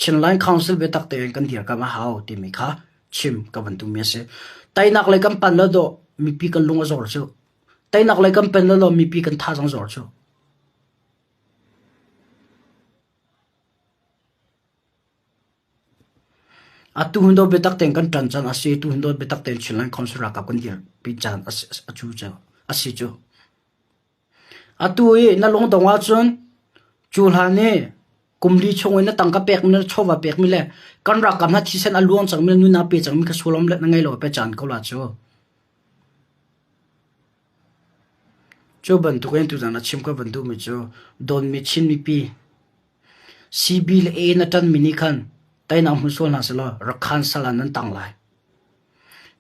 chinlan council be tak te kan dir ka ma haw ti mi kha chim ka ban tu me se tai nak le kam pan lo do mi pi kan lunga zor chu tai nak le kam pen lo mi pi kan tha jang zor chu atu hundo betak ten kan tan chan ase tu hundo betak ten chinlan council ra ka kan dir pi chan achu cha ase chu atu e na long dongwa chun chulha ne kumli chongoi na tangka pek na chowa pek mi le kan ra kam na thisen aluang chang mi nu na pe chang mi ka solom le na ngai lo pe chan ko la chu chu ban tu ken tu jana chim ka ban du mi chu don mi chin mi pi cb le e na tan mini khan tai na hu sol na sala rakhan sala nan tang lai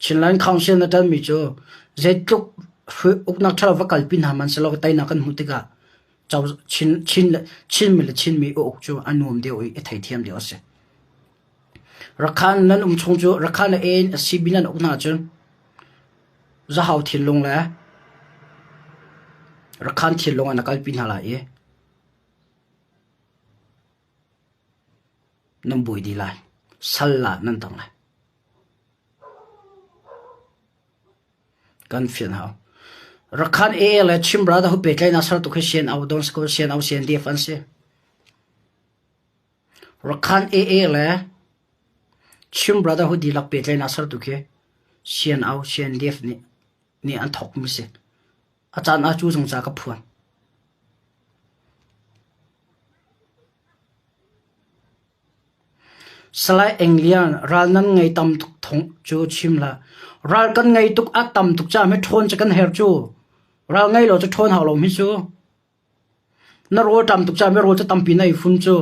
chinlan council na tan mi chu zetluk uknak thara va kalpin ha man sala tai na kan hutika chaw chin mi ok chu anom de oi thai thiam de ase rakhan nan chong chu rakhan e cb nan ukna chun za haw thin long la rakhan thin long an kalpin hala e nam bui di lai salla nan tang lai kan fian haw rakhan e la chim brother hu pe kai na sar tu khien aw don sko sien aw sien def an se rakhan e la chim brother hu di lak pe kai na sar tu khe sien aw sien def ni an thok mi se achan a chu jong cha ka phuan salai englian ral nan ngai tam tuk thong chu chim la ral kan ngai tuk a tam tuk cha me thon cha kan her chu ral ngai lo cha thon ha lo mi chu na ro tam tuk cha me ro cha tam pi nai fun chu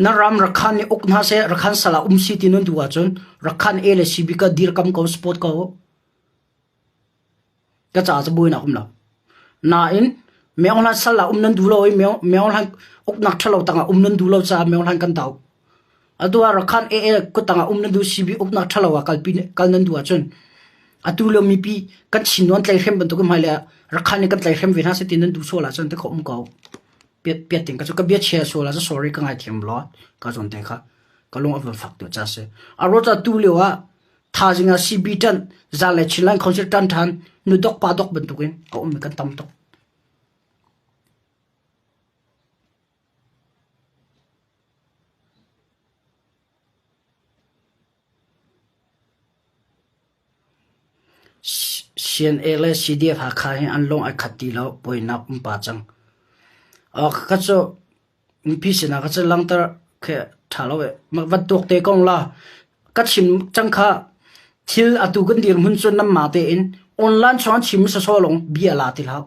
na ram rakhan ni ok na se rakhan sala si ti non duwa chon rakhan e le cb ka dir kam ko spot ko ka cha cha bui na hum la na in meonglan sala nan du lo meonglan ok nak thalo tanga nan du lo cha meonglan kan tau adua rakhan ko tanga umna du cb upna thalawa kal nan du achun atulo mi pi kan chinwan tlai hem ban to mai la rakhan ni kan tlai hem vina se tin du so la chan te khom ko piet ting ka chu ka bia che so la sorry ka ngai them lo ka jon te kha ka long of fak to cha se arota tu lewa tha jinga cb tan zale chilang khonse tan than nu dok pa dok ban to kin ka kan tam to CNL CDF ha kha an long a khati lo poina pa chang ka cho mpi sina ka cha lang tar khe thalo we mak wat tok te kong la ka chim chang kha thil atu kan dir mun chon nam ma te in online chon chim sa so long bia la ti lao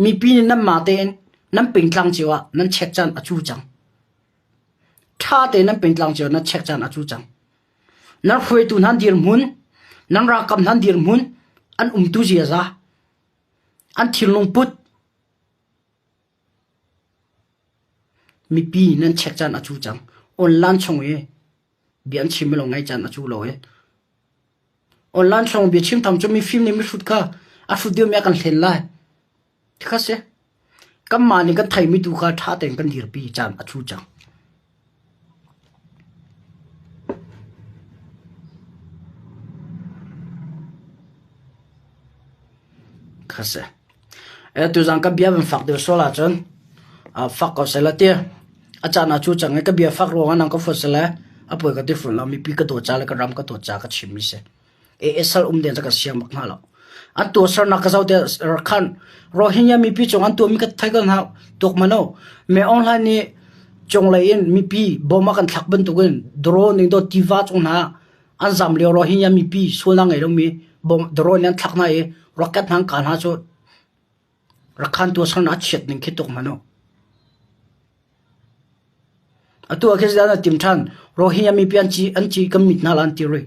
mi pi ni nam ma te in nam ping tlang chiwa nan check chan achu chang tha te nam ping tlang chiwa nan check chan achu chang nan khoi tu nan dir mun nan ra kam nan dir mun an tu zia za an thil long put mi pi nan check chan achu chang online chong e bian chim lo ngai chan achu lo e online chong bi chim tham chu mi film ni mi shoot ka a shoot dio me kan hlen lai thika se kam ma ni kan thai mi tu kha tha teng kan dir pi chan achu chang khase tu jang ka bia ban fak de so la chon fak ko se la te achana chu chang ka bia fak ro nang ko fo se la apoi ka different la mi pi ka to cha la ka ram ka to cha ka chimi se esal den ka siam mak na lo an to sar na ka zau de rakhan rohingya mi pi chong an to mi ka thai ka na tok mano me online ni chong lai in mi pi boma kan thak ban to gen drone ning do tiva chong na an zam le rohingya mi pi so na ngai ro mi bom drone an thak na e rocket hang kan ha cho rakhan to sar na chet ning ki tok mano atu akhes da na tim than rohingya mi pi an chi kam mit na lan ti re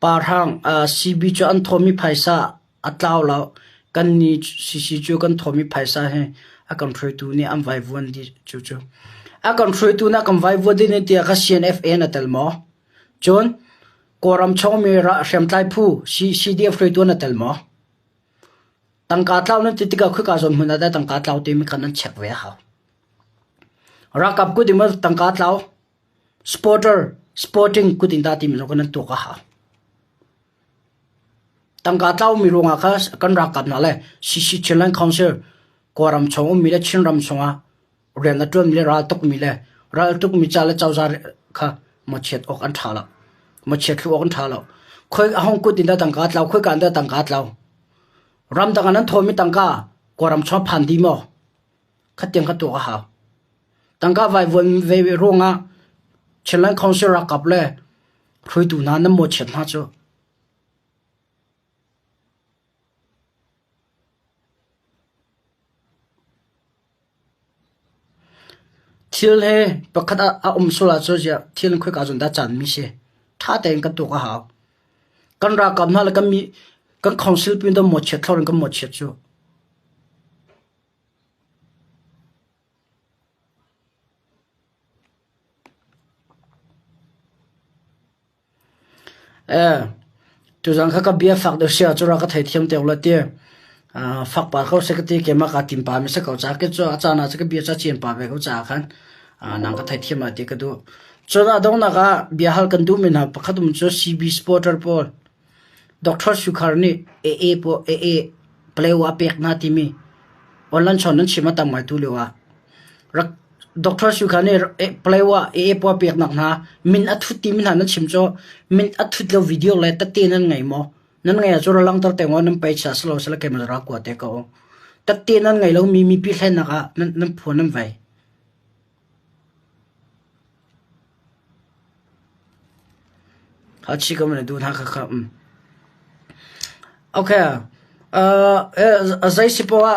parhang cb cho an thomi phaisa atlaw law kan ni cc cho kan thomi phaisa he akan throi tu ni am vai von di chu chu akan throi tu na kam vai vo di ne tia ka cnfa na telmo chon koram chomi ra hemtlai phu cdf throi tu na telmo tangka tlaw na titika khu ka zon huna da tangka tlaw te mi khanan chek ve ha ra kap ku di ma tangka tlaw sporting ku tin da ti mi no kan to ka ha tangka tlaw mi ronga kha kan ra kap na le cc chilang council koram chong mi le chinram chonga ren na ton mi le ra tok mi le ra tok mi cha le chawzar kha ma chet ok an thala ma chet lu ok an thala khoi ahong ku tin da tangka tlaw khoi kan da tangka tlaw ram da kan thomi tangka koram chong phan di mo khatem kha to ka ha tangka vai von ve ronga chilang council ra kap le khoi tu na na mo chet na cho thil he pakhat a sula cho ja thil khoi ka jun da chan mi se tha teng ka to ka ha kan ra kam na la kam mi kan council pin da mo chet thor kan mo chet chu tu jang kha ka bia fak de sia chu ra ka thai thiam te la te fak pa kho se ka ti ke ma ka tim pa mi se ka cha ke chu achana se ka bia cha chen pa ve ko cha khan nang ka thai thiam ati ka du chona dong na ka bia hal kan du min ha pakhatum chu cb sporter pol dr sukharni aa po aa play wa pek na ti mi online chon nan chima tam mai tu lewa rak dr sukharni play wa aa po pek nak na min athu ti min han chim cho min athu lo video le ta te nan ngai mo nan ngai chu lang tar te ngon nam pe cha slo sala camera ko te ko ta te nan ngai lo mi pi hlen na ka nan phone nam vai hachi ka man du na kha okay azai sipoa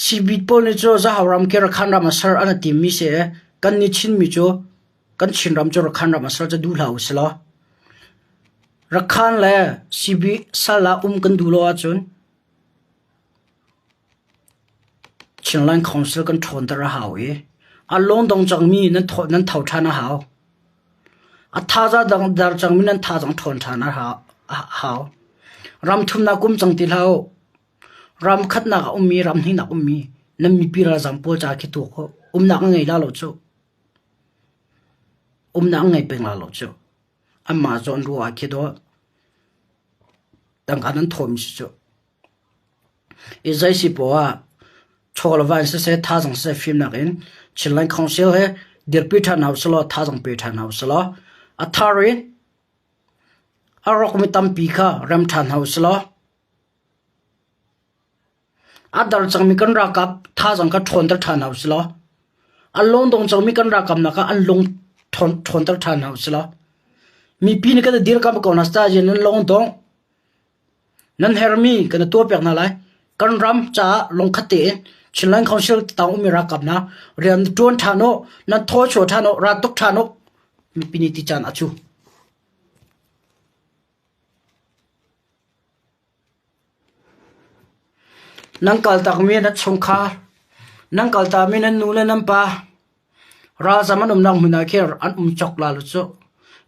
sibit pol ni cho za hawram ke rakhan ram sar ana tim mi se kan ni chin mi cho kan chin ram cho rakhan ram sar cha du lau slo รักขันและซีบีสลากันดูโลอาจุนชินลันคอนซิลกันทนตระหาวอลงดงจังมีนั้นนั้นเท่าทานหาวท้าจะดังดาร์จังมีนั้นท้าจังทนทานหาวรำทุมนักุมจังติลาวรำขัดนักมีรำหินักมีนั่นมีปีระจังโปจากิตุกนักไงลาโลจูนักไงเป็นลาโลจูอามาจอนรัวคิดว่าดังการนั้นทมจูอีใจสิบัวโชว์ละวันเสียท่าจังเสียฟิล์มนักเองชิลลันคอนซิลเฮเดือดพิธานเอาสโลท่าจังพิธานเอาสโลอัฐารินอารมณ์มิตัมปีค่ะรำทานเอาสโลอัดดาร์จังมีกันรักกับท่าจังก็ทนตระทานเอาสโลอันลงตรงจังมีกันรักกับนักอันลงทนตระทานเอาสโลมีปีนี้ก็จะดีกับก่อนนัสตาเจนนั้นลงตรงนั้นเฮอร์มีกันตัวเปียกนั่นแหละกันรำจ้าลงขัดเตะชิลลันคอนซิลตาวมีรักกับนะเรียนจวนทานโนนั้นโทโชทานโนรัตุกทานโนมีปีนี้ติจานอจูนังกัลตากมีนัดชงคานังกัลตามีนันนูเลนัมปาราจามันนังมุนาเคียร์อันจอกลาลุจู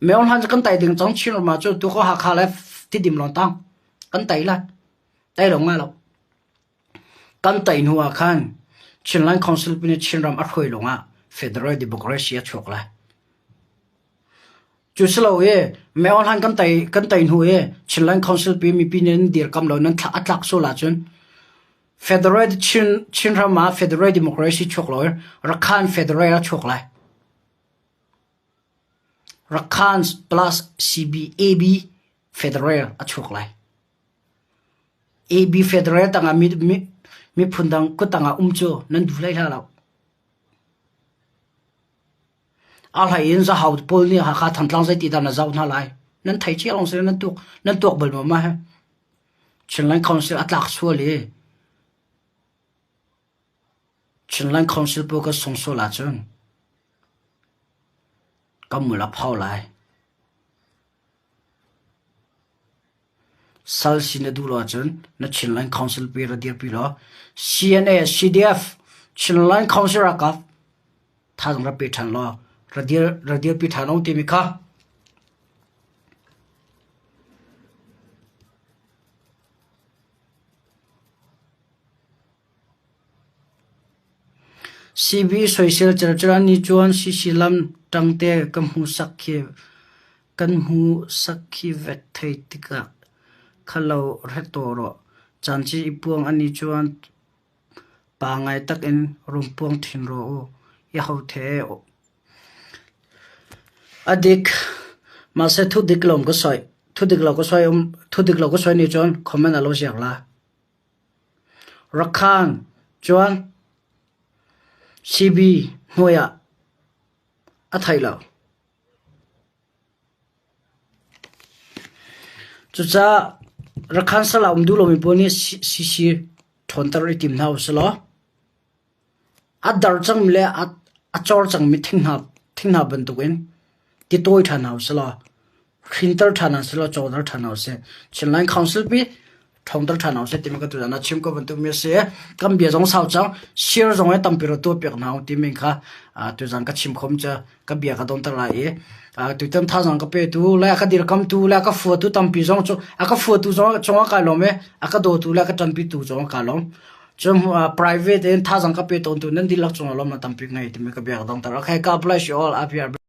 เมื่อวันหันจะกันไต่ดึงจังชินมาจูตัวเขาหักขาเลฟที่ดิมลอนตังกันไต่ละไต่ลงมาแล้วกันไต่หัวขันชินลันคอนซิลเป็นชินรำอัดหอยลงอ่ะเฟเดอรัลดิโมคราซีชกละจุดสโลเอเมื่อวันหันกันไต่หัวชินลันคอนซิลเป็นมีปีนึงเดียร์กำลังนั้นอัดลักโซลาจุนเฟเดอรัลชินรำมาเฟเดอรัลดิโมคราซีชกเลยรักขันเฟเดอรัลชกละรักขัน plus CBAB Federal อัดชกเลย AB Federal ต่างมีพุ่นดังก็ต่างโจนั่นดูเลยแล้วอะไรยินจะหาปุ่นนี่หาขาทันหลังใจติดตามจะเอาหน้าไหลนั่นไทยเชี่ยวลงเสียนั่นตัวเบิลมาฮะฉันไล่คอนซิลอัดลักชัวเลยฉันไล่คอนซิลพวกก็ส่งโซลาจนก็มือละเผาไหลสัลสินดูลอจนนัดชินลันคอนซิลเปียร์เดียร์ปีล้อ CNA CDF ชินลันคอนซิลรักกับท่าตรงรับปีทันล้อระเดียร์ปีทันองติมิค่ะCB สวยเสียจรานิจวนสิลำตั้งแต่กันหูสักขีเวทไทยติกะขลาวเรตโตโรจันจีปวงอันนี้จวนปางไงตักเอ็นรุมปวงทินโรยาหูเทออดีกมาเสทุดิกลมก็สวยทุดิกเราก็สวยนี่จวนคอมเมนต์อารมณ์เสียงละรักขันจวนCB หน่วยอะไทยแล้วจุดจะรักขันสลามดูลมีปนี่ซีทนตรีทีมน่าอุสละอัดดาร์จังมีเลยอัดจอร์จังมีทิ้งหาบรรทุกเองที่ตัวท่านอุสละคินเตอร์ท่านอุสละจอร์ดท่านอุสละเช่นไลน์คอนซิลปีทองตระท่านอุสละที่มันก็ตัวนั้นชิมก็บรรทุกมีเสียกำเบียจงสาวจังเชียร์จงให้ตั้มปีรตัวเปียกหนาวที่มันค่ะตัวจังก็ชิมคมจะกำเบียก็ต้องตระไตัวเต็มท่าจังก็ไปตัวแล้วก็ดีรกำตัวแล้วก็ฟัวตัวตั้มปีจงก็ฟัวตัวจงก็ลงไหมก็โดดตัวแล้วก็ตั้มปีตัวจงก็ลงจงprivate ท่าจังก็ไปตัวนั้นดีลักจงลงมาตั้มปีไงที่มันก็เบียก็ต้องตระใครก็ bless you all up here